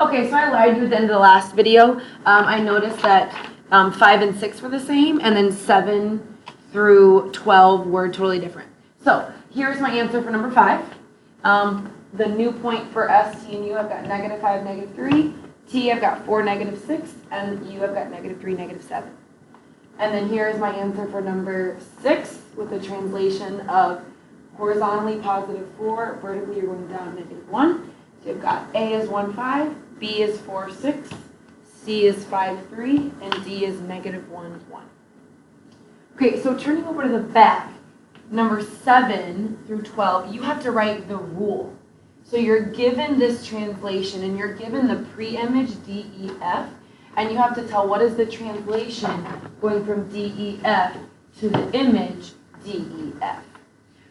Okay, so I lied to you at the end of the last video. I noticed that 5 and 6 were the same, and then 7 through 12 were totally different. So here's my answer for number 5. The new point for S, T, and U, I've got -5, -3. T, I've got 4, -6, and U, I've got -3, -7. And then here's my answer for number 6 with the translation of horizontally +4, vertically you're going down -1. So you've got A is 1, 5, B is 4, 6, C is 5, 3, and D is -1, 1. Okay, so turning over to the back, number 7 through 12, you have to write the rule. So you're given this translation, and you're given the pre-image D, E, F, and you have to tell what is the translation going from D, E, F to the image D, E, F.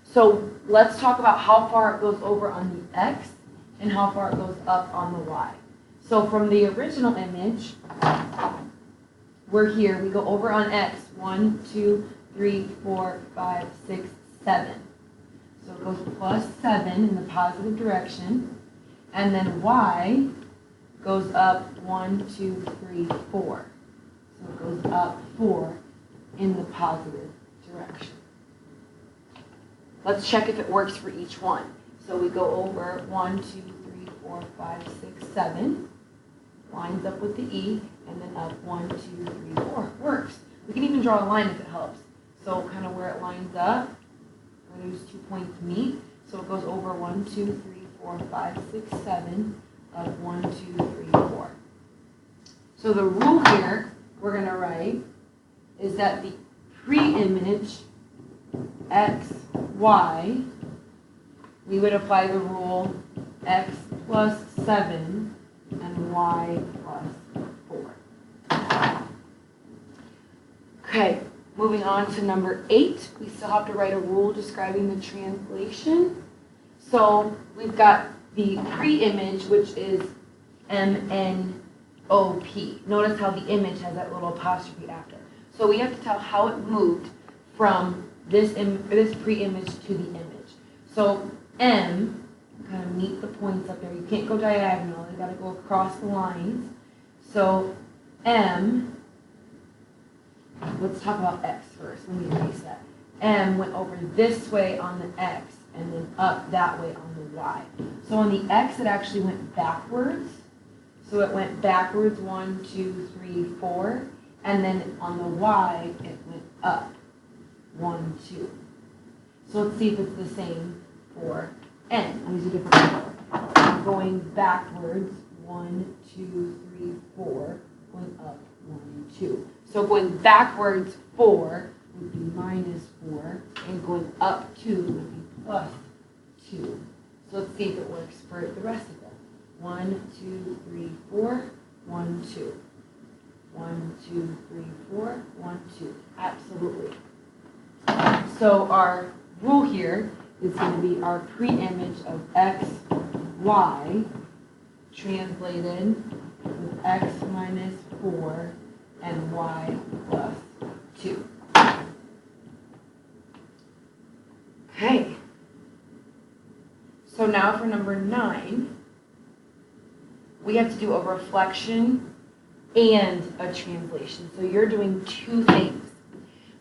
So let's talk about how far it goes over on the X and how far it goes up on the Y. So from the original image, we're here, we go over on X, 1, 2, 3, 4, 5, 6, 7. So it goes +7 in the positive direction, and then Y goes up 1, 2, 3, 4. So it goes up 4 in the positive direction. Let's check if it works for each one. So we go over 1, 2, 3, 4, 5, 6, 7. Lines up with the E, and then up 1, 2, 3, 4. Works. We can even draw a line if it helps. So kind of where it lines up, where those 2 points meet. So it goes over 1, 2, 3, 4, 5, 6, 7, up 1, 2, 3, 4. So the rule here we're going to write is that the pre-image X, Y, we would apply the rule X plus 7 and Y plus 4. Okay, moving on to number 8, we still have to write a rule describing the translation. So we've got the pre-image, which is MNOP. Notice how the image has that little apostrophe after. So we have to tell how it moved from this pre-image to the image. So M, kind of meet the points up there. You can't go diagonal. You got to go across the lines. So M, let's talk about X first. Let me erase that. M went over this way on the X and then up that way on the Y. So on the X, it actually went backwards. So it went backwards 1, 2, 3, 4. And then on the Y, it went up 1, 2. So let's see if it's the same for N. I'll use a different color. Going backwards 1, 2, 3, 4. Going up 1, 2. So going backwards 4 would be -4, and going up 2 would be +2. So let's see if it works for the rest of them. 1, 2, 3, 4, 1, 2. 1, 2, 3, 4, 1, 2. Absolutely. So our rule here is going to be our pre-image of X, Y, translated with X minus 4 and Y plus 2. Okay. So now for number 9, we have to do a reflection and a translation. So you're doing 2 things.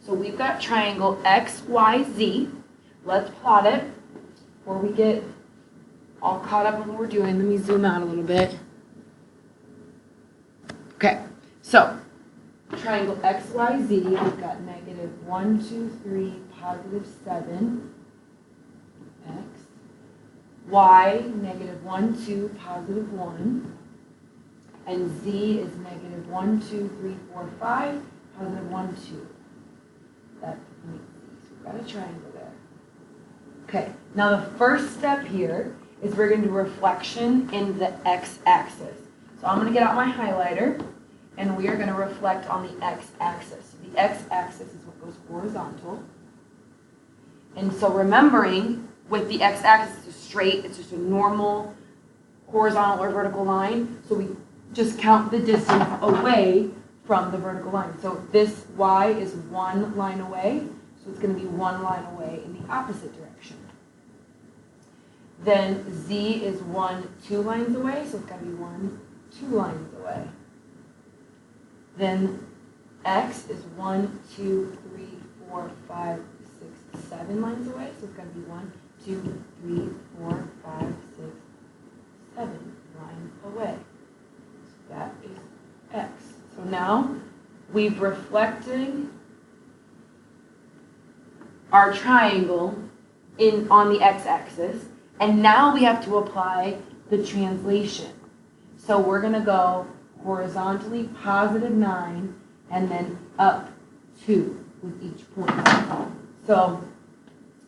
So we've got triangle XYZ. Let's plot it before we get all caught up on what we're doing. Let me zoom out a little bit. Okay, so triangle XYZ, we've got -1, 2, 3, +7, X. Y, -1, 2, +1. And Z is -1, 2, 3, 4, 5, +1, 2. That makes Z. So we've got a triangle there. Okay, now the first step here is we're going to do reflection in the x-axis. So I'm going to get out my highlighter, and we are going to reflect on the x-axis. The x-axis is what goes horizontal. And so remembering, with the x-axis, it's straight, it's just a normal horizontal or vertical line. So we just count the distance away from the vertical line. So this y is 1 line away, so it's going to be 1 line away in the opposite direction. Then z is 2 lines away, so it's got to be 1, 2 lines away. Then x is 1, 2, 3, 4, 5, 6, 7 lines away. So it's going to be 1, 2, 3, 4, 5, 6, 7 lines away. So that is x. So now we've reflected our triangle on the x-axis, and now we have to apply the translation. So we're going to go horizontally positive 9 and then up 2 with each point. So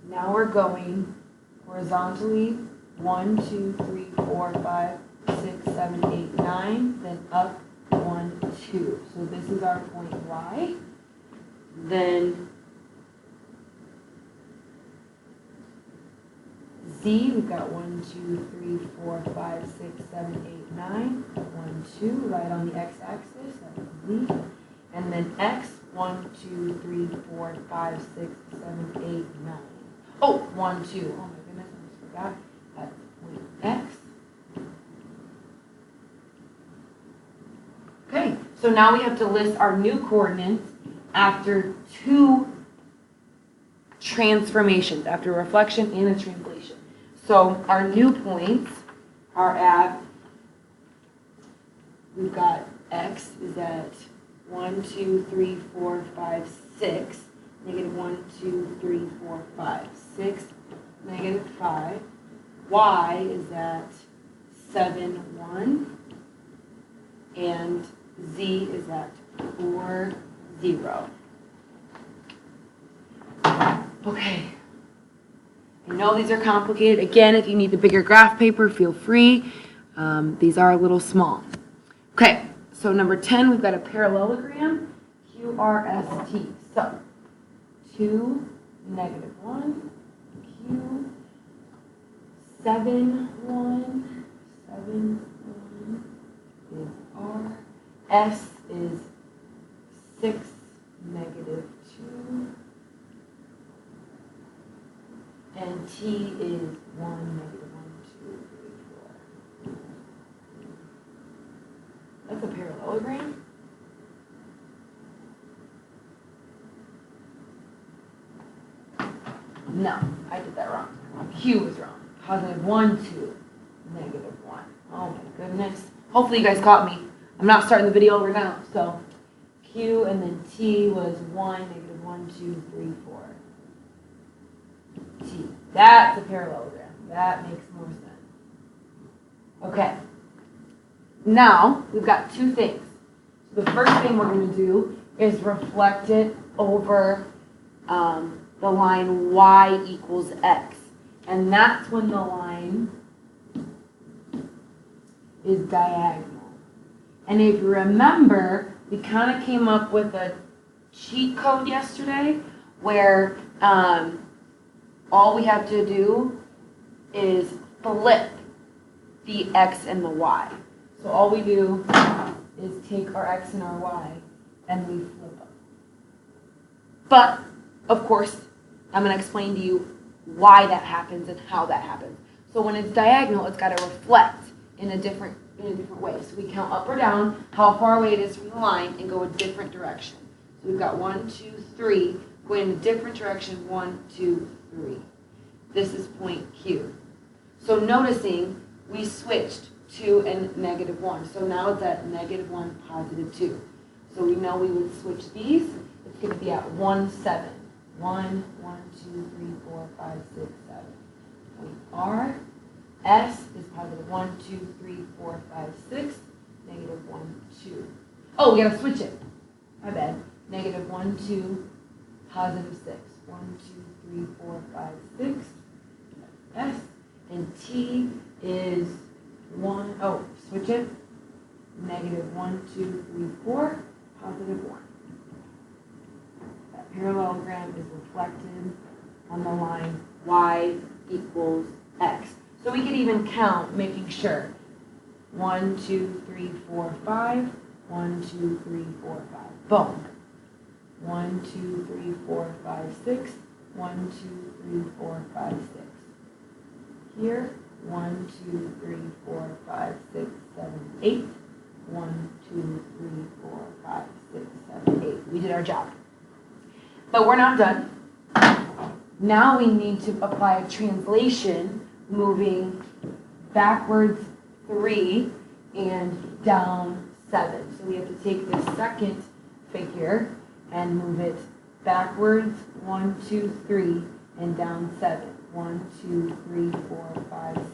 now we're going horizontally 1, 2, 3, 4, 5, 6, 7, 8, 9, then up 1, 2. So this is our point Y. Then Z, we've got 1, 2, 3, 4, 5, 6, 7, 8, 9. 1, 2, right on the x-axis, that's Z. And then X, 1, 2, 3, 4, 5, 6, 7, 8, 9. Oh, 1, 2. Oh my goodness, I just forgot. That's point X. Okay, so now we have to list our new coordinates after 2 transformations, after reflection and a translation. So our new points are at, we've got x is at 1, 2, 3, 4, 5, 6, negative 1, 2, 3, 4, 5, 6, negative 5. Y is at 7, 1, and Z is at 4, 0. Okay. I know these are complicated. Again, if you need the bigger graph paper, feel free. These are a little small. Okay, so number 10, we've got a parallelogram, QRST. So, 2, negative 1, Q, 7, 1, 7, 1 is R. S is 6, negative 2. And T is 1, negative 1, 2, 3, 4. That's a parallelogram? No, I did that wrong. Q was wrong. Positive 1, 2, negative 1. Oh my goodness. Hopefully you guys caught me. I'm not starting the video over now. So Q and then T was 1, negative 1, 2, 3, 4. T. That's a parallelogram. That makes more sense. Okay. Now, we've got 2 things. So the first thing we're going to do is reflect it over the line y equals x. And that's when the line is diagonal. And if you remember, we kind of came up with a cheat code yesterday where all we have to do is flip the x and the y. So all we do is take our x and our y and we flip them. But, of course, I'm going to explain to you why that happens and how that happens. So when it's diagonal, it's got to reflect in a different way. So we count up or down how far away it is from the line and go a different direction. So we've got 1, 2, 3 going in a different direction, 1, 2, 3. This is point Q. So noticing we switched 2 and negative 1. So now it's at negative 1, positive 2. So we know we would switch these. It's going to be at 1, 7. 1, 1, 2, 3, 4, 5, 6, 7. Point R. S is positive 1, 2, 3, 4, 5, 6. Negative 1, 2. Oh, we got to switch it. My bad. Negative 1, 2, positive 6. 1, 2, 3, 4, 5, 6. S. And T is 1. Oh, switch it. Negative 1, 2, 3, 4. Positive 1. That parallelogram is reflected on the line y equals x. So we could even count, making sure. 1, 2, 3, 4, 5. 1, 2, 3, 4, 5. Boom. 1, 2, 3, 4, 5, 6. 1, 2, 3, 4, 5, 6. Here, 1, 2, 3, 4, 5, 6, 7, 8. 1, 2, 3, 4, 5, 6, 7, 8. We did our job. But we're not done. Now we need to apply a translation, moving backwards 3 and down 7. So we have to take this second figure and move it backwards 1, 2, 3 and down 7. 1, 2, 3, 4, 5, 6,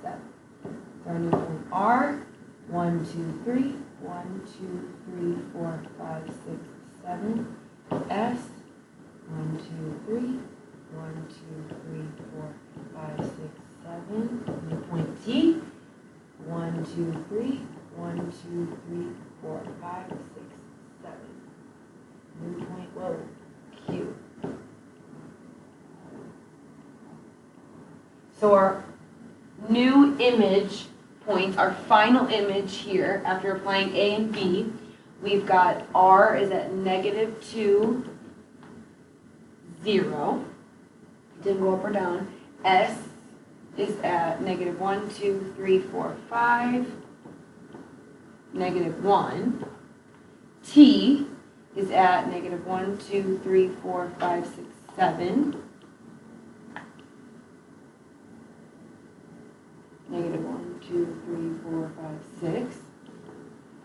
7. So our new point R. 1, 2, 3. 1, 2, 3, 4, 5, 6, 7. S. 1, 2, 3. 1, 2, 3, 4, 5, 6, 7. New point T. 1, 2, 3. 1, 2, 3, 4, 5, 6, 7. New point, whoa, Q. So our new image points, our final image here, after applying A and B, we've got R is at -2, 0. Didn't go up or down. S is at -1, 2, 3, 4, 5. -1. T is at -1, 2, 3, 4, 5, 6, 7. -1, 2, 3, 4, 5, 6.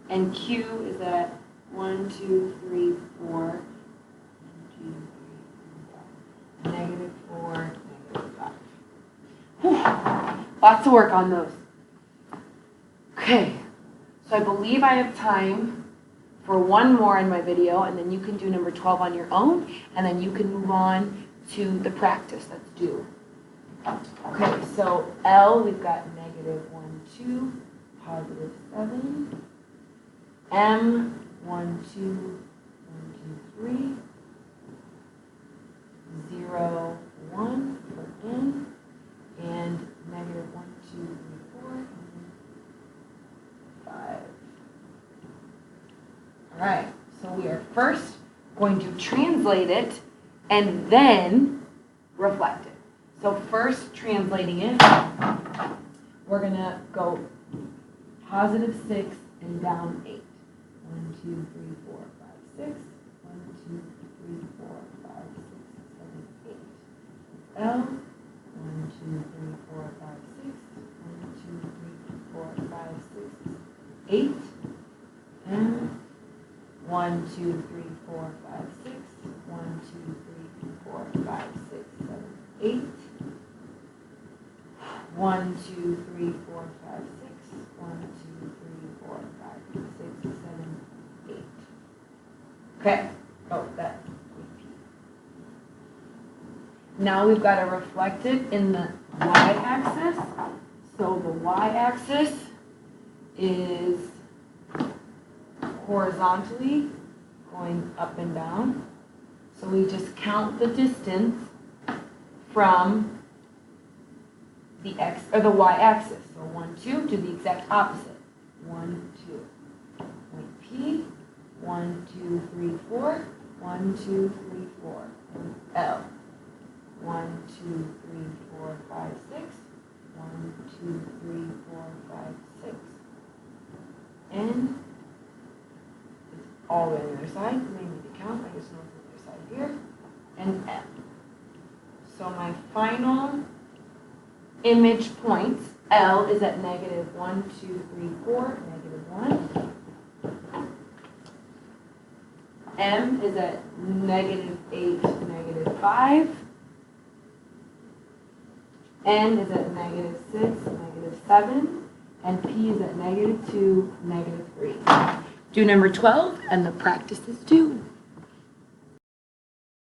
And Q is at 1, 2, 3, 4. 1, 2, 3, 4, 5. -4, -5. Whew. Lots of work on those. Okay. So I believe I have time for one more in my video, and then you can do number 12 on your own, and then you can move on to the practice that's due. Okay, so L, we've got -1, 2, +7. M, 1, 2, 1, 2, 3. 0, 1 for N, and -1, 2, 3, 4, and 5. All right, so we are first going to translate it and then reflect it. So first translating it, we're going to go +6 and down 8. 1, 2, 3, 4, 5, 6. 1, 2, 3, 4, 5, 6, 7, 8. L. 1, 2, 3, 4, 5, 6. 1, 2, 3, 4, 5, 6, 8. M. 1, 2, 3, 4, 5, 6. 1, 2, 3, 4, 5, 6, 7, 8. 1, 2, 3, 4, 5, 6. 1, 2, 3, 4, 5, 6, 7, 8. Okay. Oh, that. Now we've got to reflect it in the y-axis. So the y-axis is horizontally going up and down. So we just count the distance from the x or the y-axis. So 1, 2, do the exact opposite. 1, 2. Point P. 1, 2, 3, 4. 1, 2, 3, 4. And L. 1, 2, 3, 4, 5, 6. 1, 2, 3, 4, 5, 6. N is all the way on the other side. You may need to count. I just know it's on the other side here. And M. So my final image points, L is at -1, 2, 3, 4, -1. M is at -8, -5. N is at -6, -7. And P is at -2, -3. Do number 12, and the practice is due.